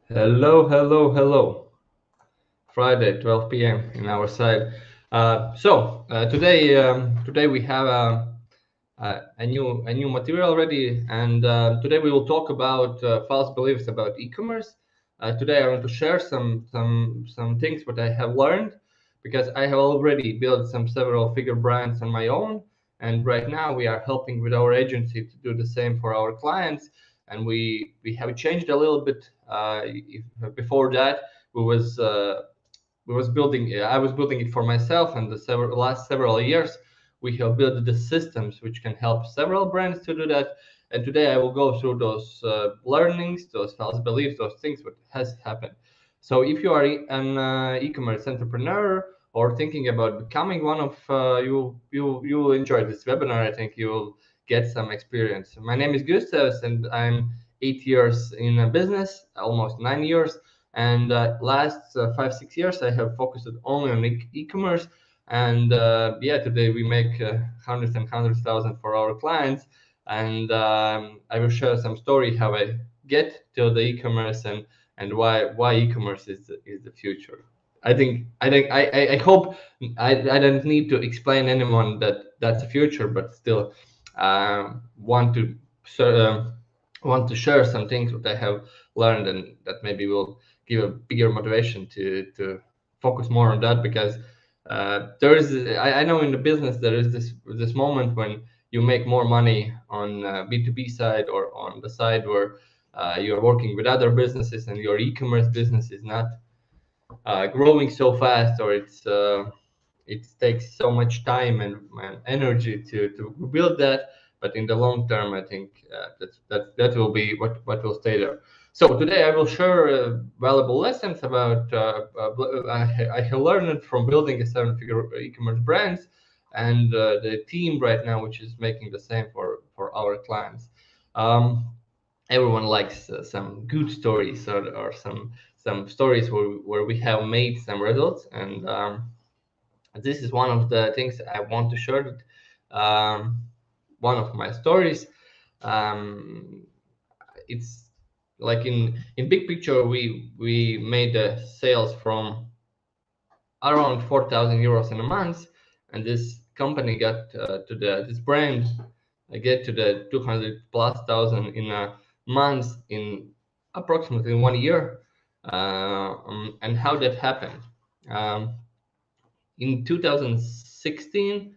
Hello, hello, hello. Friday, 12 p.m. in our side. Today we have a new material ready, and today we will talk about false beliefs about e-commerce. Today I want to share some things what I have learned because I have already built some several figure brands on my own, and right now we are helping with our agency to do the same for our clients. And we have changed a little bit. Before that, we was uh, we was building I was building it for myself, and last several years we have built the systems which can help several brands to do that. And today I will go through those learnings, those false beliefs, those things what has happened. So if you are an e-commerce entrepreneur or thinking about becoming one of you will enjoy this webinar. I think you will get some experience. My name is Gustavs, and I'm 8 years in a business, almost 9 years. And last 5 6 years I have focused only on e-commerce. And yeah, today we make hundreds and hundreds thousand for our clients. And I will share some story how I get to the e-commerce, and why e-commerce is the future. I hope I don't need to explain anyone that that's the future, but still want to so, want to share some things that I have learned, and that maybe will give a bigger motivation to focus more on that. Because there is I know in the business there is this moment when you make more money on B2B side, or on the side where you're working with other businesses and your e-commerce business is not growing so fast, or it takes so much time and energy to build that. But in the long term, I think that will be what will stay there. So today I will share valuable lessons about I have learned from building a seven-figure e-commerce brands, and the team right now, which is making the same for our clients. Um, Everyone likes some good stories, or some stories where we have made some results. And this is one of the things I want to share. One of my stories. um, it's like in big picture, we made the sales from around 4,000 euros in a month, and this company got to the this brand get to the 200 plus thousand in a month in approximately 1 year. And how that happened? um, in 2016,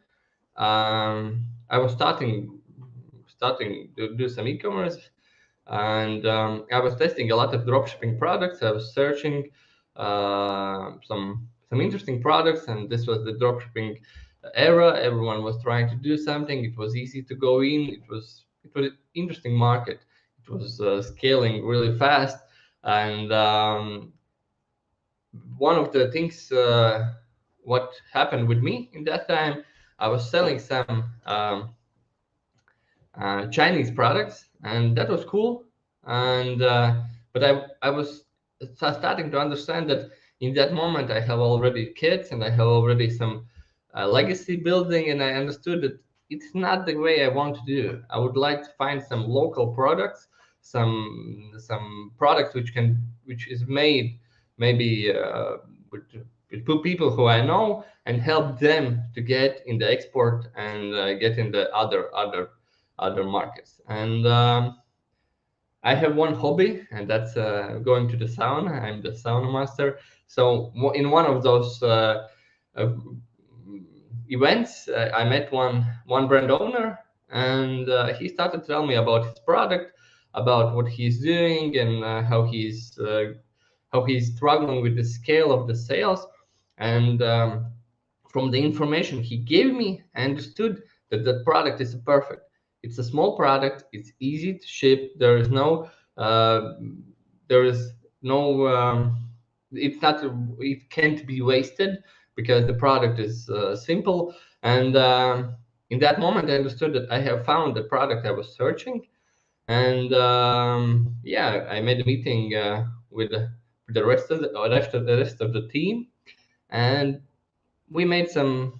I was starting to do some e-commerce, and I was testing a lot of dropshipping products. I was searching some interesting products, and this was the dropshipping era. Everyone was trying to do something. It was easy to go in. It was an interesting market. It was scaling really fast, and one of the things what happened with me in that time, I was selling some Chinese products, and that was cool. And but I was starting to understand that in that moment I have already kids, and I have already some legacy building, and I understood that it's not the way I want to do. I would like to find some local products, some products which is made maybe with, with two people who I know, and help them to get in the export, and get in the other markets. And I have one hobby, and that's going to the sauna. I'm the sauna master. So in one of those uh, events, I met one brand owner, and he started to tell me about his product, about what he's doing, and how he's struggling with the scale of the sales. And from the information he gave me, I understood that the product is perfect. It's a small product. It's easy to ship. Uh, there is no. It's not. It can't be wasted because the product is simple. And in that moment, I understood that I have found the product I was searching. And yeah, I made a meeting with the rest of the team, and we made some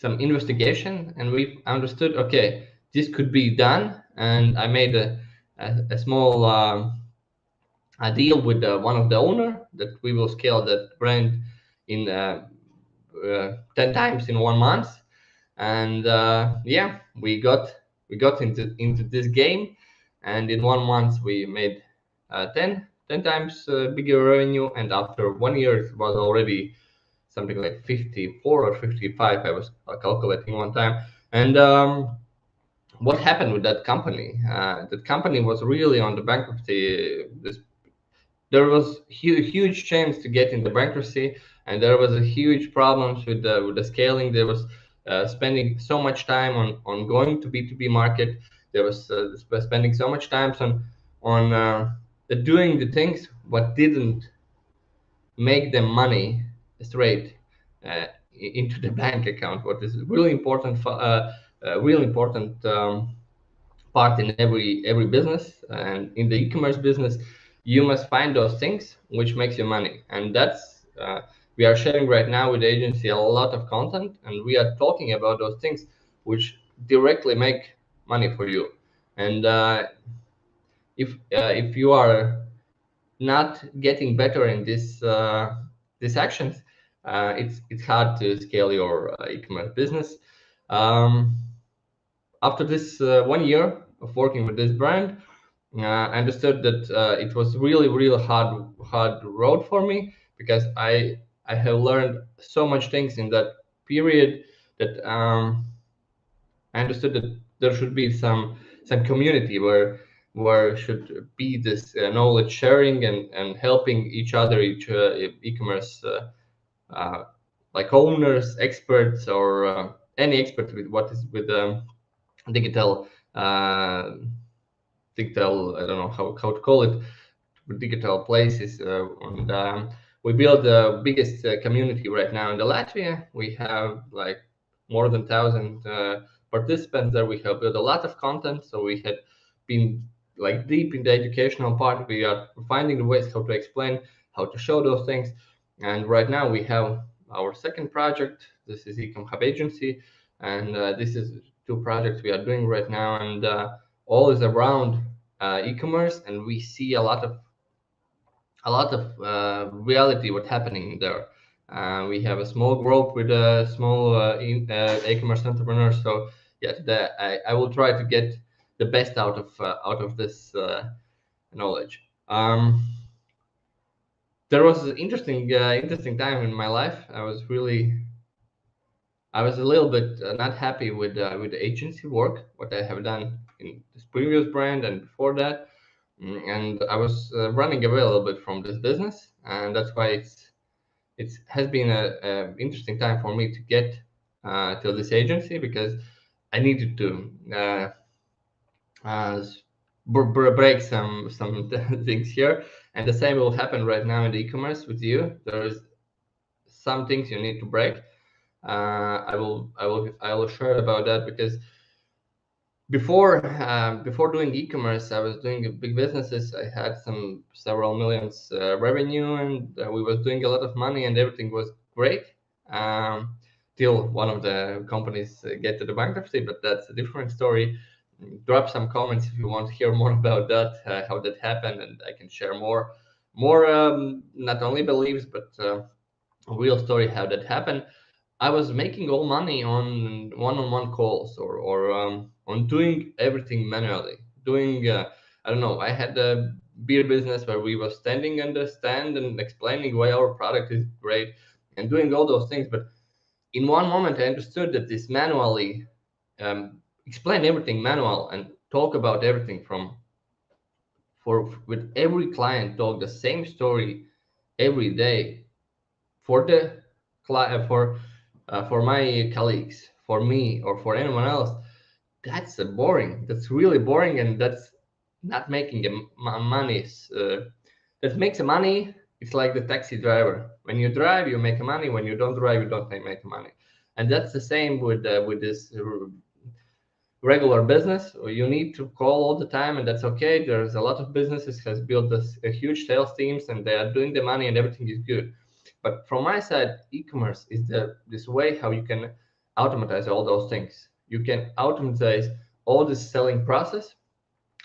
investigation, and we understood, okay, this could be done. And I made a small a deal with one of the owner that we will scale that brand in 10 times in 1 month. And yeah, we got into this game, and in 1 month we made 10 times bigger revenue, and after 1 year it was already something like 54 or 55. I was calculating one time. And what happened with that company? That company was really on the bankruptcy. There was huge chance to get into bankruptcy, and there was a huge problems with the scaling. There was spending so much time on going to B2B market. There was spending so much time on doing the things what didn't make them money straight into the bank account. What is really important for really important part in every business, and in the e-commerce business you must find those things which makes you money. And that's we are sharing right now with the agency a lot of content, and we are talking about those things which directly make money for you. And if you are not getting better in these actions, it's hard to scale your e-commerce business. um, After this 1 year of working with this brand, I understood that it was really hard road for me, because I have learned so much things in that period that I understood that there should be some community where should be this knowledge sharing and helping each other, each e-commerce uh, like owners, experts, or any expert with what is with digital uh, digital, I don't know how to call it, digital places. And we build the biggest community right now in the Latvia. We have like more than 1,000 participants there. We have built a lot of content, so we had been like deep in the educational part. We are finding the ways how to explain, how to show those things. And right now we have our second project. This is eCOMHUB agency, and this is two projects we are doing right now, and all is around e-commerce, and we see a lot of reality what's happening there. We have a small group with a small e-commerce entrepreneurs. So yeah, today I will try to get the best out of this knowledge. There was an interesting time in my life. I was a little bit not happy with the agency work what I have done in this previous brand and before that. And I was running away a little bit from this business, and that's why it has been a interesting time for me to get to this agency, because I needed to uh, break some things here. And the same will happen right now in the e-commerce with you. There's some things you need to break. I will share about that, because before doing e-commerce, I was doing big businesses. I had several millions revenue, and we was doing a lot of money, and everything was great. Till one of the companies get to the bankruptcy, but that's a different story. Drop some comments if you want to hear more about that, how that happened, and I can share more not only beliefs, but real story how that happened. I was making all money on one-on-one calls, or on doing everything manually. Doing I don't know. I had a beer business where we were standing on the stand and explaining why our product is great and doing all those things. But in one moment, I understood that this manually explain everything manual and talk about everything from for with every client, talk the same story every day for the for my colleagues, for me, or for anyone else. That's boring. That's really boring, and that's not making money. That makes money. It's like the taxi driver. When you drive, you make money. When you don't drive, you don't make money. And that's the same with this regular business. You need to call all the time, and that's okay. There's a lot of businesses has built a huge sales teams, and they are doing the money, and everything is good. But from my side, e-commerce is this way how you can automatize all those things. You can automatize all this selling process,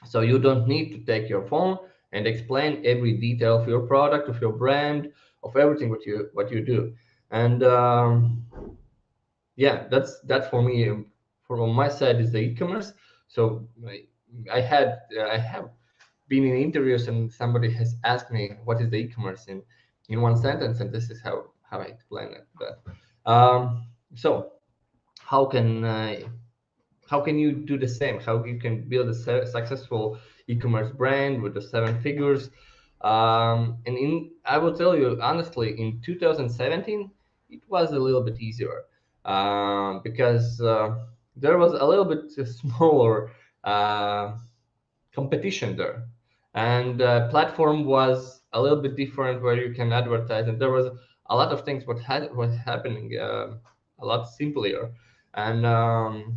so you don't need to take your phone and explain every detail of your product, of your brand, of everything what you do. And yeah, that's for me. From my side is the e-commerce. So I have been in interviews and somebody has asked me what is the e-commerce in one sentence, and this is how I explain it. But so how can how can you do the same? How you can build a successful e-commerce brand with the 7 figures? And I will tell you honestly, in 2017, it was a little bit easier because there was a little bit smaller competition there, and platform was a little bit different where you can advertise, and there was a lot of things was happening a lot simpler. And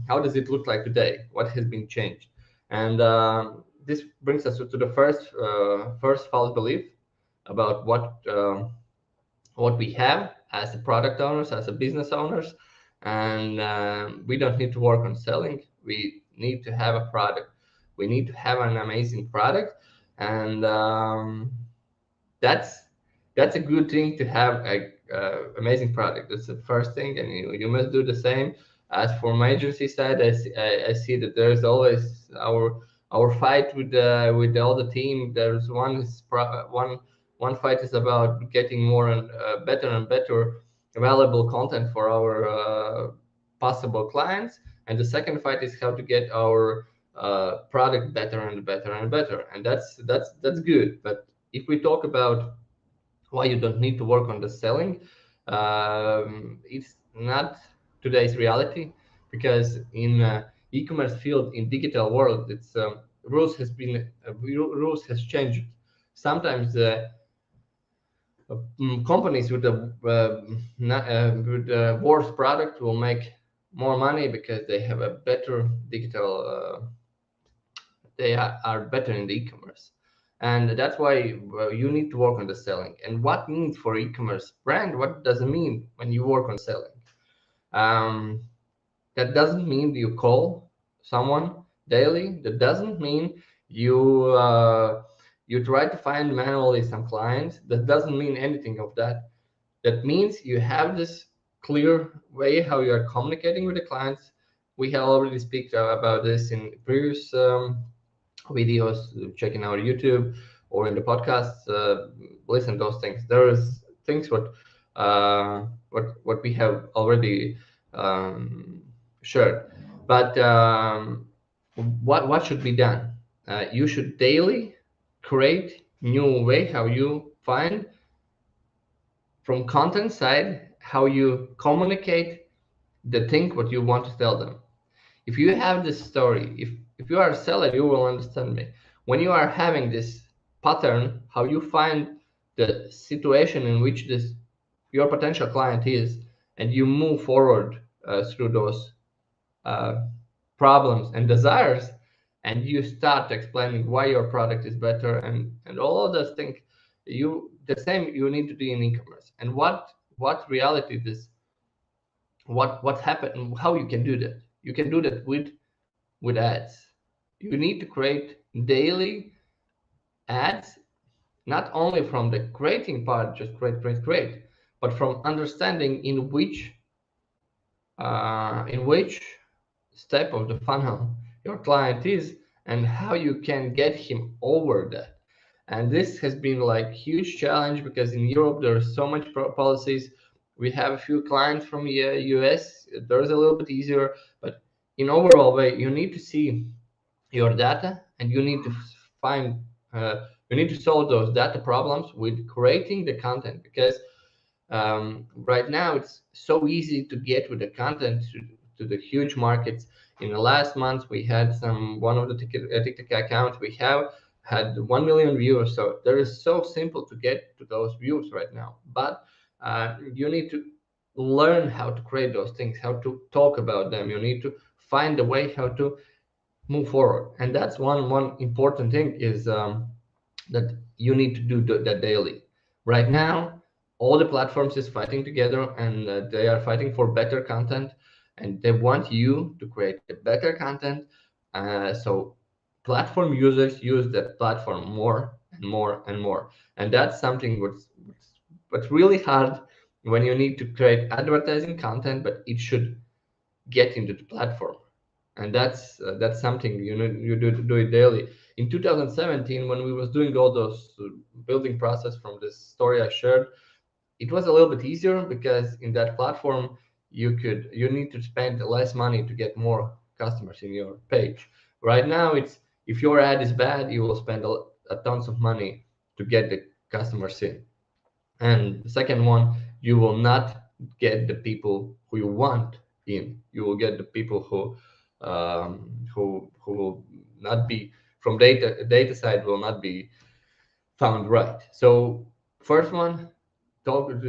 how does it look like today? What has been changed? And this brings us to the first false belief about what we have as a product owners, as a business owners. And we don't need to work on selling. We need to have a product. We need to have an amazing product. And that's a good thing to have a amazing product. That's the first thing, and you must do the same. As for my agency side, I see that there's always our fight with all the team. There's one fight is about getting more and better valuable content for our possible clients, and the second fight is how to get our product better and better and better. And that's good. But if we talk about why you don't need to work on the selling, it's not today's reality, because in e-commerce field, in digital world, it's rules has changed. Sometimes companies with the worst product will make more money because they have a better digital they are better in the e-commerce. And that's why you need to work on the selling. And what means for e-commerce brand, what does it mean when you work on selling? That doesn't mean you call someone daily. That doesn't mean you try to find manually some clients. That doesn't mean anything of that. That means you have this clear way how you are communicating with the clients. We have already speak about this in previous videos. Checking our YouTube or in the podcasts, listen to those things. There is things what we have already shared. But what should be done? You should daily create new way how you find from content side how you communicate the thing what you want to tell them. If you have this story, if you are a seller, you will understand me. When you are having this pattern, how you find the situation in which this your potential client is, and you move forward through those problems and desires, and you start explaining why your product is better, and all of those things, the same you need to do in e-commerce. And what reality this what's happened, how you can do that. You can do that with ads. You need to create daily ads, not only from the creating part, just create, but from understanding in which step of the funnel your client is, and how you can get him over that. And this has been like huge challenge, because in Europe there are so much policies. We have a few clients from US. There's a little bit easier, but in overall way, you need to see your data, and you need to find you need to solve those data problems with creating the content, because right now it's so easy to get with the content to the huge markets. In the last month, we had one of the TikTok accounts we have had 1 million views. So there is so simple to get to those views right now. But you need to learn how to create those things, how to talk about them. You need to find a way how to move forward. And that's one important thing is that you need to do that daily. Right now, all the platforms is fighting together, and they are fighting for better content, and they want you to create the better content. So platform users use that platform more, and more and more. And that's something what's really hard when you need to create advertising content, but it should get into the platform. And that's something you do it daily. In 2017, when we was doing all those building process from this story I shared, it was a little bit easier because in that platform you need to spend less money to get more customers in your page. Right now, it's if your ad is bad, you will spend a tons of money to get the customers in. And the second one, you will not get the people who you want in. You will get the people who will not be from data side will not be found right. So first one,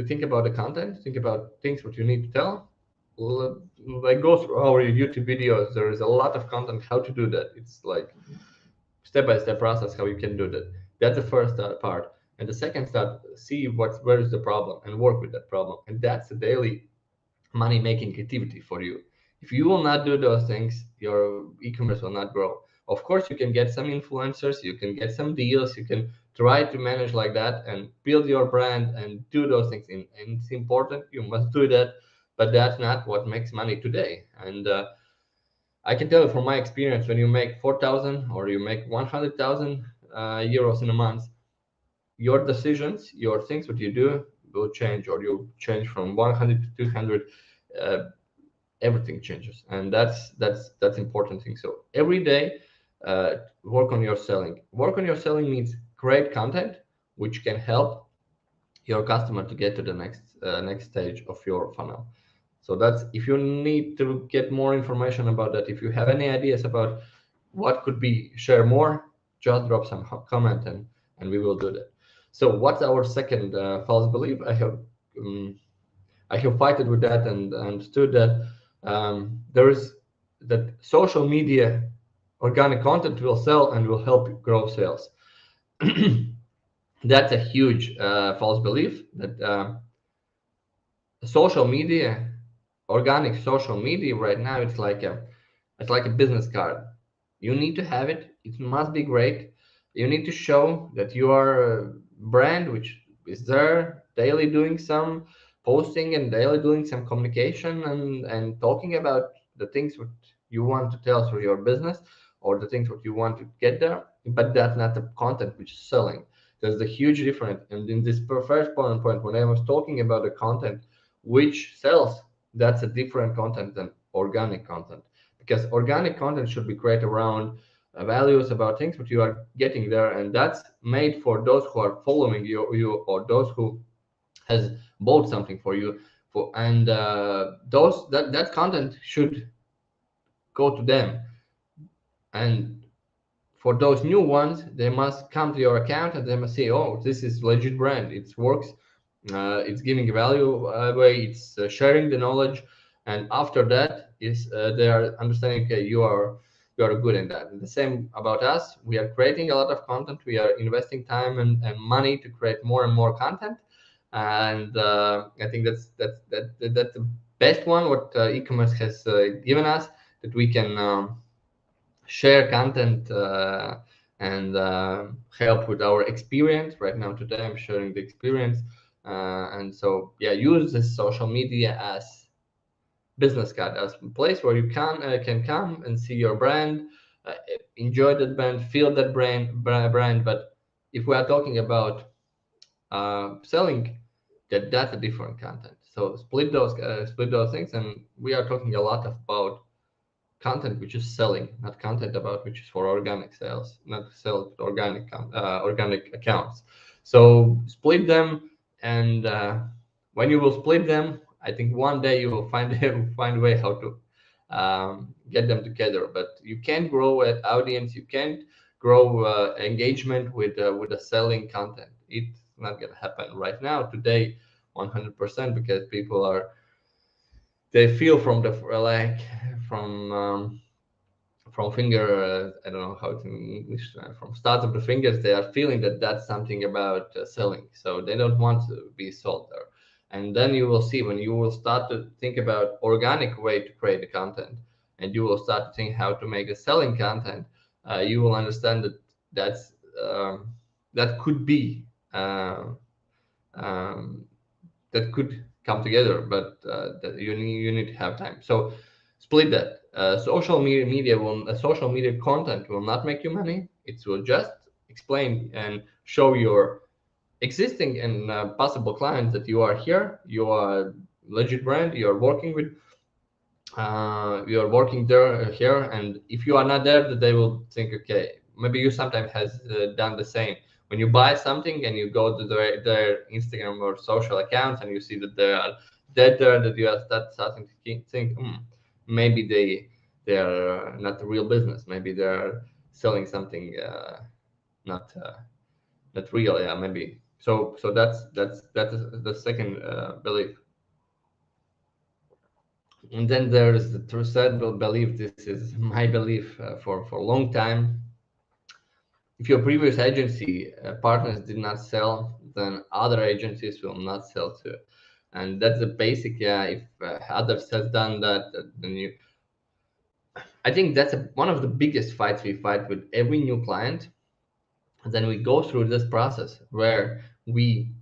think about the content, think about things what you need to tell. Like go through our YouTube videos. There is a lot of content how to do that. It's like step-by-step process how you can do that. That's the first part. And the second step, see where is the problem and work with that problem. And that's a daily money-making activity for you. If you will not do those things, your e-commerce will not grow. Of course, you can get some influencers, you can get some deals, you can try to manage like that and build your brand and do those things. And it's important, you must do that, but that's not what makes money today. And I can tell you from my experience, when you make 4,000 or you make 100,000 euros in a month, your decisions, your things, what you do will change, or you change from 100 to 200. Everything changes, and that's important thing. So every day, work on your selling. Work on your selling means create content which can help your customer to get to the next stage of your funnel. So that's, if you need to get more information about that, if you have any ideas about what could be share more, just drop some comment and we will do that. So what's our second false belief? I have fighted with that and understood that there is that social media organic content will sell and will help grow sales. That's a huge false belief that social media, organic social media right now, it's like a business card. You need to have it. It must be great. You need to show that you are a brand which is there daily doing some posting and daily doing some communication and talking about the things what you want to tell through your business or the things what you want to get there. But that's not the content which is selling. There's a huge difference. And in this first point, when I was talking about the content which sells, that's a different content than organic content, because organic content should be created around values about things but you are getting there, and that's made for those who are following you or those who has bought something for you for, and that content should go to them. And for those new ones, they must come to your account and they must say, oh, this is legit brand, it works, it's giving value away, it's sharing the knowledge. And after that is they are understanding, okay, you are good in that. And the same about us, we are creating a lot of content, we are investing time and money to create more and more content. And I think that's the best one what e-commerce has given us, that we can share content and help with our experience. Right now, today, I'm sharing the experience. And so, yeah, use this social media as business card, as a place where you can come and see your brand, enjoy that brand, feel that brand. But if we are talking about selling, that's a different content. So split those things, and we are talking a lot about content which is selling, not content about which is for organic sales, not sell organic accounts. So split them, and when you will split them, I think one day you will find a way how to get them together. But you can't grow an audience, you can't grow engagement with the selling content. It's not gonna happen right now today, 100%, because people are, they feel from the from finger, I don't know how it's in English, from start of the fingers, they are feeling that that's something about selling, so they don't want to be sold there. And then you will see, when you will start to think about organic way to create the content, and you will start to think how to make a selling content, you will understand that that's that could be um, that could come together, but that you need to have time. So split that. Social media content will not make you money. It will just explain and show your existing and possible clients that you are here, you are legit brand, you are working with, you are working there here, and if you are not there, they will think, okay, maybe you sometimes has done the same. When you buy something and you go to their Instagram or social accounts and you see that they are dead there, that you are starting to think, maybe they are not a real business. Maybe they are selling something not not real. Yeah, maybe. So that is the second belief. And then there's the third belief. This is my belief for a long time. If your previous agency partners did not sell, then other agencies will not sell too. And that's the basic. Yeah, if others has done that, then you. I think that's one of the biggest fights we fight with every new client. And then we go through this process where we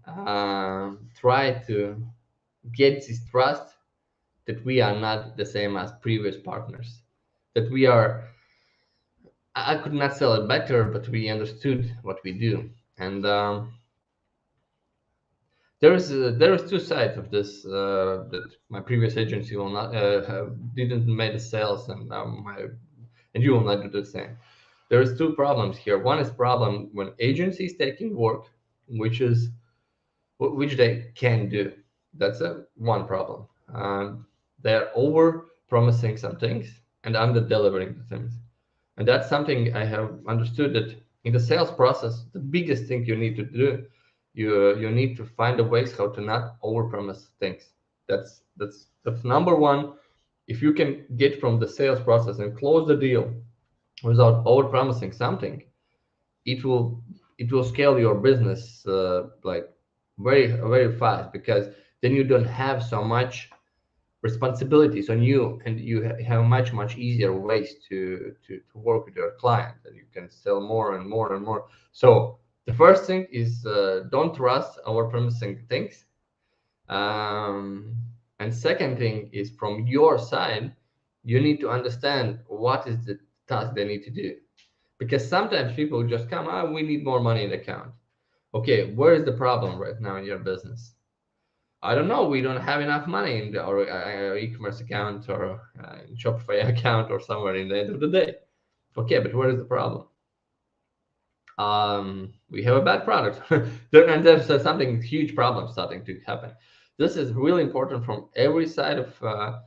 try to get this trust that we are not the same as previous partners, that we are, I could not sell it better, but we understood what we do. And there is two sides of this, that my previous agency will not didn't make the sales, and and you will not do the same. There is two problems here. One is problem when agency is taking work, which is which they can do. That's a one problem. They're over promising some things and under delivering the things. And that's something I have understood, that in the sales process, the biggest thing you need to do, you need to find the ways how to not overpromise things. That's number one. If you can get from the sales process and close the deal without overpromising something, it will scale your business like very fast, because then you don't have so much responsibilities on you, and you have much easier ways to work with your client, and you can sell more and more and more. So the first thing is, don't trust our promising things, and second thing is, from your side, you need to understand what is the task they need to do, because sometimes people just come, we need more money in the account. Okay, where is the problem right now in your business? I don't know. We don't have enough money in our e-commerce account, or Shopify account, or somewhere in the end of the day. Okay, but where is the problem? We have a bad product. And there's something huge problem starting to happen. This is really important from every side of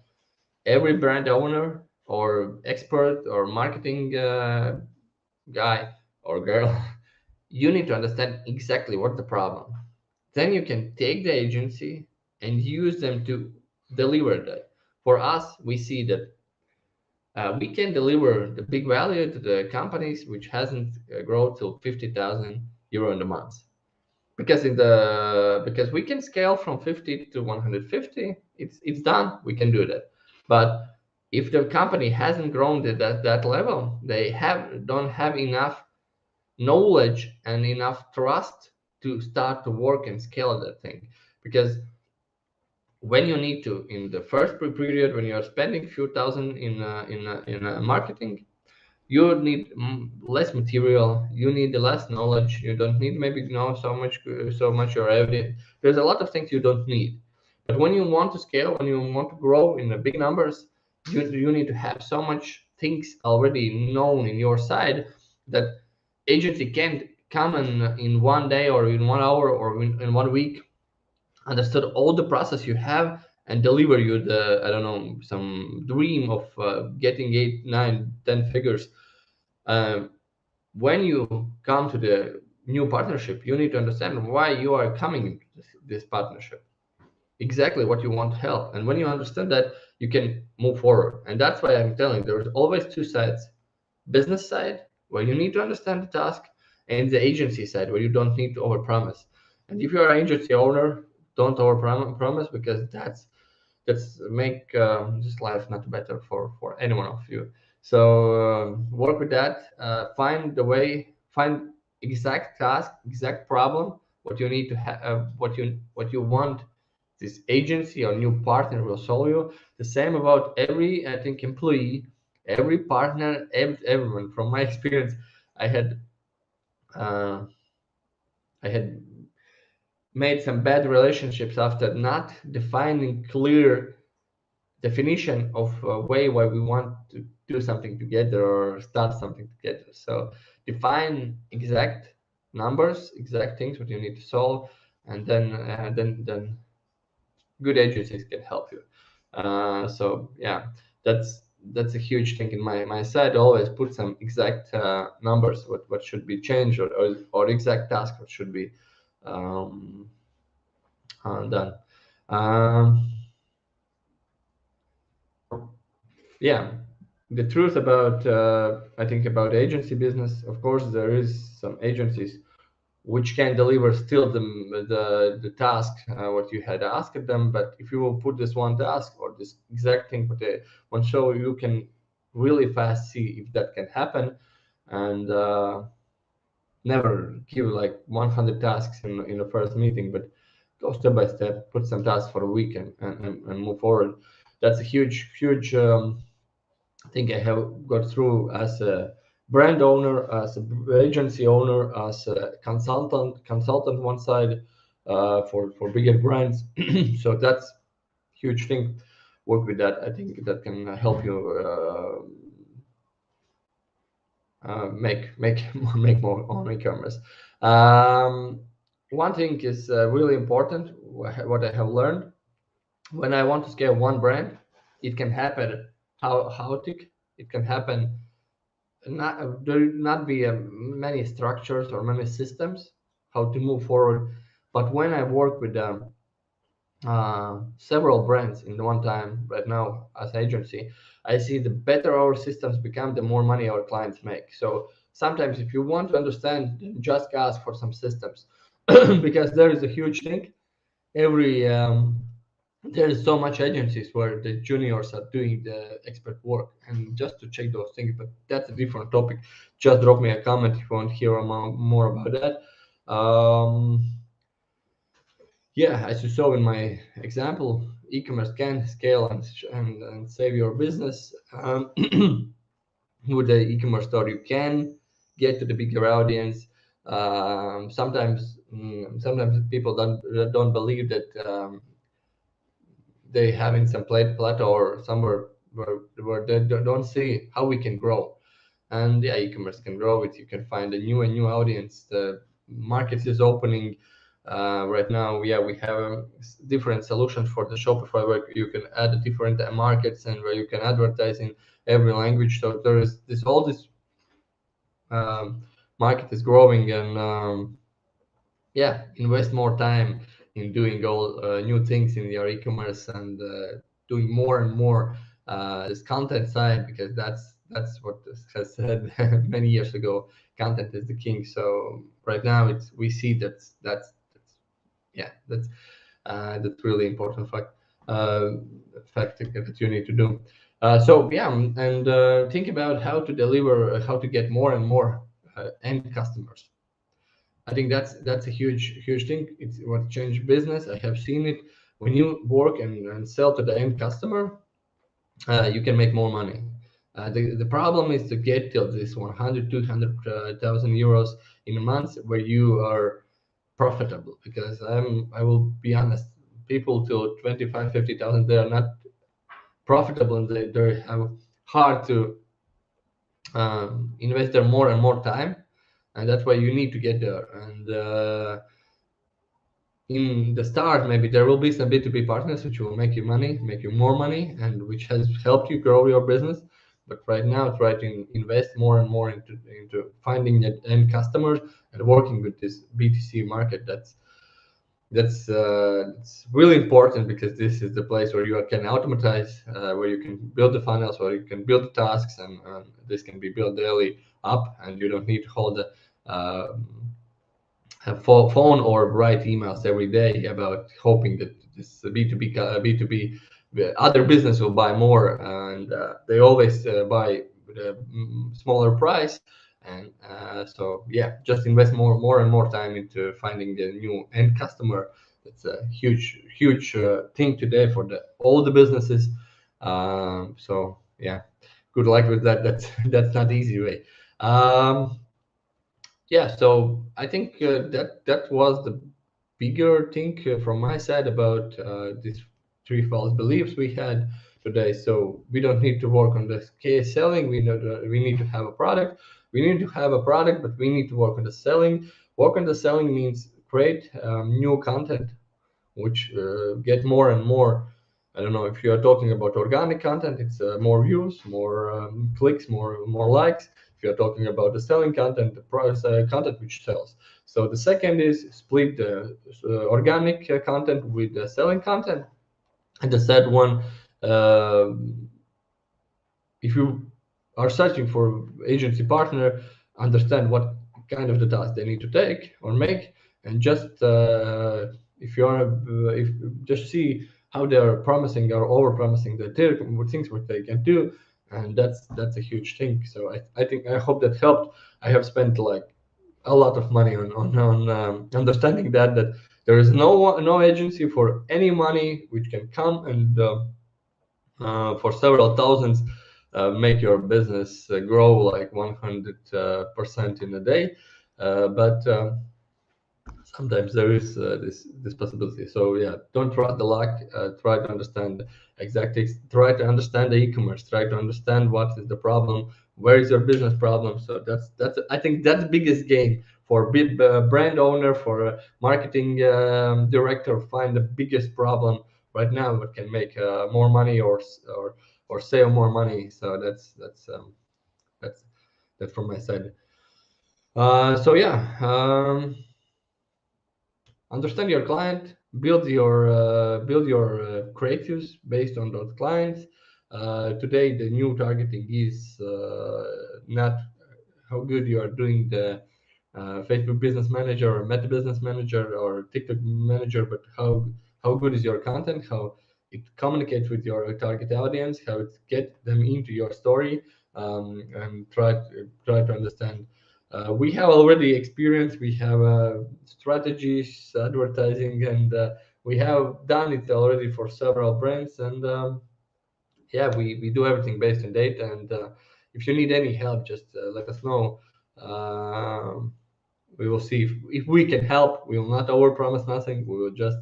every brand owner or expert or marketing guy or girl. You need to understand exactly what's the problem. Then you can take the agency and use them to deliver that. For us, we see that we can deliver the big value to the companies which hasn't grown till 50,000 euro in the month, because because we can scale from 50 to 150. It's done. We can do that. But if the company hasn't grown to that level, they don't have enough knowledge and enough trust to start to work and scale that thing. Because when you need to, in the first period, when you're spending a few thousand in marketing, you need less material, you need less knowledge, you don't need maybe know so much already. There's a lot of things you don't need. But when you want to scale, when you want to grow in the big numbers, you need to have so much things already known in your side, that agency can't come in one day or in 1 hour or in 1 week, understood all the process you have, and deliver you the, I don't know, some dream of getting 8, 9, 10 figures. When you come to the new partnership, you need to understand why you are coming into this partnership, exactly what you want to help. And when you understand that, you can move forward. And that's why I'm telling, there's always two sides: business side, where you need to understand the task, and the agency side, where you don't need to overpromise. And if you're an agency owner, don't overpromise, because that's make this life not better for any one of you. So work with that. Find the way. Find exact task, exact problem, what you need to have, what you want this agency or new partner will solve you. The same about every, I think, employee, every partner, everyone. From my experience, I had uh, I had made some bad relationships after not defining clear definition of a way why we want to do something together or start something together. So define exact numbers, exact things what you need to solve, and then good agencies can help you. So yeah, that's a huge thing in my side. Always put some exact numbers what should be changed, or exact task what should be um, done. Um, yeah, the truth about I think about agency business. Of course, there is some agencies which can deliver still the task what you had asked them. But if you will put this one task or this exact thing what they want to show, you can really fast see if that can happen, and never give like 100 tasks in the first meeting, but go step by step, put some tasks for a week and move forward. That's a huge thing I have got through as a brand owner, as an agency owner, as a consultant one side for bigger brands. So that's huge thing. Work with that. I think that can help you make make more on e-commerce. One thing is really important. What I have learned when I want to scale one brand, it can happen chaotic. It can happen not there not be many structures or many systems how to move forward. But when I work with several brands in one time right now as agency, I see the better our systems become, the more money our clients make. So sometimes if you want to understand, just ask for some systems because there is a huge thing. Every there is so much agencies where the juniors are doing the expert work, and just to check those things. But that's a different topic. Just drop me a comment if you want to hear more about that. Yeah, as you saw in my example, e-commerce can scale and save your business. With the e-commerce store, you can get to the bigger audience. Sometimes people don't believe that they having some plateau or somewhere where they don't see how we can grow. And yeah, e-commerce can grow it. You can find a new audience. The market is opening right now. Yeah, we have different solutions for the Shopify where you can add different markets and where you can advertise in every language. So there is this all this market is growing, and yeah, invest more time in doing all new things in your e-commerce, and doing more and more this content side, because that's what has said many years ago. Content is the king. So right now it's we see that's yeah that's really important fact that you need to do. So yeah, and think about how to deliver, how to get more and more end customers. I think that's a huge thing. It's what changed business. I have seen it. When you work and sell to the end customer, you can make more money. The problem is to get till this 100, 200,000 euros in a month where you are profitable. Because I will be honest, people till 25, 50,000, they are not profitable, and they have hard to invest there more and more time, and that's why you need to get there. And in the start, maybe there will be some B2B partners which will make you money, make you more money, and which has helped you grow your business. But right now, try to invest more and more into finding that end customers and working with this B2C market. It's really important, because this is the place where you can automatize, where you can build the funnels, where you can build the tasks, and this can be built daily up, and you don't need to hold the have phone or write emails every day about hoping that this B2B the other business will buy more, and they always buy with a smaller price. And so yeah, just invest more and more time into finding the new end customer. That's a huge thing today for all the businesses. So yeah, good luck with that. That's not easy way. Yeah, so I think that was the bigger thing from my side about these three false beliefs we had today. So we don't need to work on the case selling. We need to have a product. We need to have a product, but we need to work on the selling. Work on the selling means create new content which get more and more. I don't know if you are talking about organic content, it's more views, more clicks, more likes. If you are talking about the selling content, the price content which sells. So the second is split the organic content with the selling content, and the third one, uh, if you are searching for agency partner, understand what kind of the task they need to take or make, and just if you are if just see how they are promising or over promising the things what they can do, and that's a huge thing. So I think I hope that helped. I have spent like a lot of money on understanding that there is no agency for any money which can come and for several thousands, make your business grow like 100% in a day. But sometimes there is this possibility. So yeah, don't trust the luck. Try to understand exactly. Try to understand the e-commerce. Try to understand what is the problem. Where is your business problem? So that's I think that's the biggest game for big brand owner, for a marketing director. Find the biggest problem right now that can make more money or save more money. So that's that's from my side. So yeah. Understand your client, build your creatives based on those clients. Today the new targeting is not how good you are doing the Facebook Business Manager or Meta Business Manager or TikTok Manager, but how good is your content, how it communicates with your target audience, how it get them into your story, and try to understand. We have already experience. We have strategies, advertising, and we have done it already for several brands. And yeah, we do everything based on data. And if you need any help, just let us know. Um we will see if we can help. We will not overpromise nothing. We will just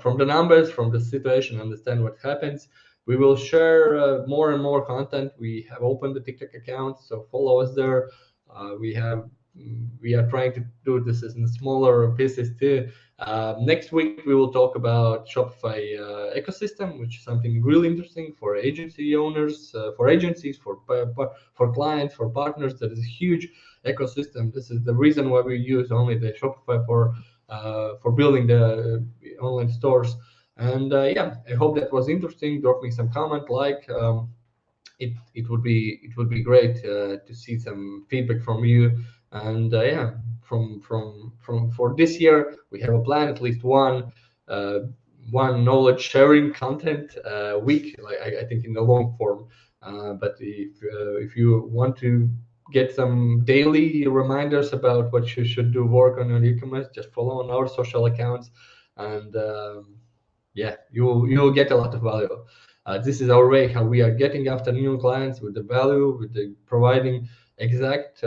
from the numbers, from the situation, understand what happens. We will share more and more content. We have opened the TikTok account, so follow us there. We are trying to do this in smaller pieces too. Next week we will talk about Shopify ecosystem, which is something really interesting for agency owners, for agencies, for clients, for partners. That is a huge ecosystem. This is the reason why we use only the Shopify for building the online stores. And yeah, I hope that was interesting. Drop me some comment, like it would be great to see some feedback from you. And yeah, from for this year, we have a plan, at least uh, one knowledge sharing content week, like I think in the long form. But if you want to get some daily reminders about what you should do work on your e-commerce, just follow on our social accounts, and yeah, you'll get a lot of value. This is our way how we are getting after new clients with the value, with the providing exact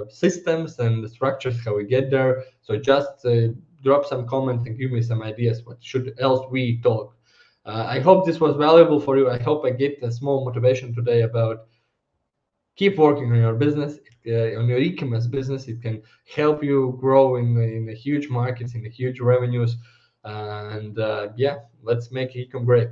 systems and the structures how we get there. So just drop some comments and give me some ideas what should else we talk. I hope this was valuable for you. I hope I get a small motivation today about keep working on your business, on your e-commerce business. It can help you grow in the huge markets, in the huge revenues, and yeah, let's make ecom great.